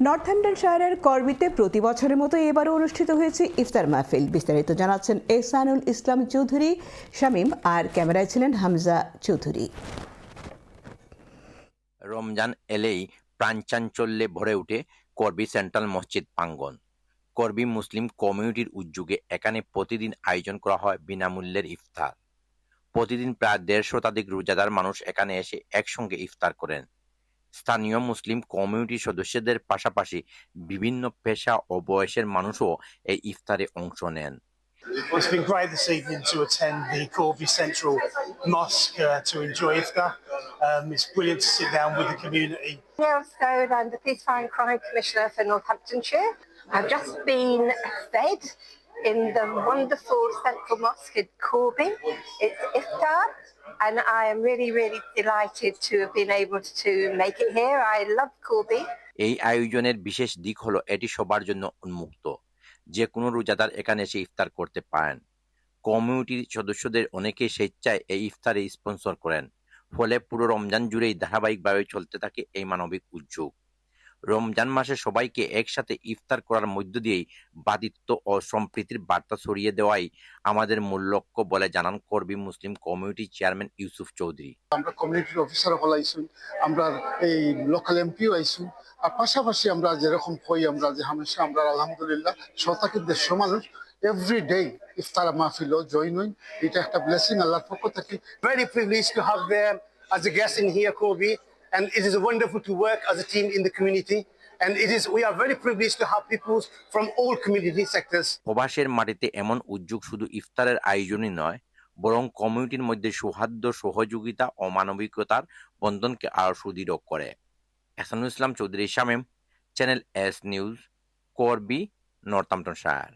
নর্থহ্যাম্পটনশায়ারের করবিতে প্রতি বছরের মতো এবারও অনুষ্ঠিত হয়েছে ইফতার মাহফিল। বিস্তারিত জানাচ্ছেন এহসানুল ইসলাম চৌধুরী শামীম, আর ক্যামেরায় ছিলেন হামজা চৌধুরী। রমজান এলেই প্রাণচাঞ্চল্যে ভরে ওঠে করবি সেন্ট্রাল মসজিদ প্রাঙ্গণ। করবি মুসলিম কমিউনিটির উদ্যোগে এখানে প্রতিদিন আয়োজন করা হয় বিনামূল্যের ইফতার। প্রতিদিন প্রায় ১৫০ শতাধিক রোজাদার মানুষ এখানে এসে একসঙ্গে ইফতার করেন। স্থানীয় মুসলিম কমিউনিটির সদস্যদের পাশাপাশি বিভিন্ন পেশা ও বয়সের মানুষও এই ইফতারে অংশ নেন। It's been great this evening to attend the Corby Central Mosque to enjoy Iftar. It's brilliant to sit down with the community. Neil Stone, I'm the Peace, Fire and Crime Commissioner for Northamptonshire. I've just been fed in the wonderful Central Mosque in Corby. It's Iftar, and I am really, really delighted to have been able to make it here. I love Corby. এই আয়োজনের বিশেষ দিক হলো এটি সবার জন্য উন্মুক্ত। যে কোনো রোজাদার এখানে এসে ইফতার করতে পারেন। কমিউনিটির সদস্যদের অনেকেই স্বেচ্ছায় এই ইফতারে স্পন্সর করেন, ফলে পুরো রমজান জুড়েই ধারাবাহিকভাবে চলতে থাকে এই মানবিক উদ্যোগ। রমজান মাসে সবাইকে একসাথে ইফতার করার মধ্য দিয়েই ভ্রাতৃত্ব ও সম্প্রীতির বার্তা ছড়িয়ে দেওয়াই আমাদের মূল লক্ষ্য বলে জানান করবি Muslim community chairman Yusuf Chowdhury. আমরা কমিউনিটির অফিসার হল আইসুন, আমরা এই লোকাল এমপিও আইসুন, আর পাশাপাশি আমরা যেরকম হই আমরা যে হামেশা আমরা আলহামদুলিল্লাহ শতাধিক 150 মানুষ এভরি ডে ইফতার মাহফিলও জয়েন হই। এটা একটা ব্লেসিং আল্লাহর পক্ষ থেকে। Very privileged to have them as a guest in here, Corby, and it is wonderful to work as a team in the community. And we are very privileged to have people from all community sectors. প্রবাসের মাটিতে এমন উদ্যোগ শুধু ইফতারের আয়োজনই নয়, বরং কমিউনিটির মধ্যে সৌহার্দ্য, সহযোগিতা ও মানবিকতার বন্ধনকে আরো সুদৃঢ় করে। Ehsanul Islam Chowdhury Shamim, channel S news, Corby, Northamptonshire.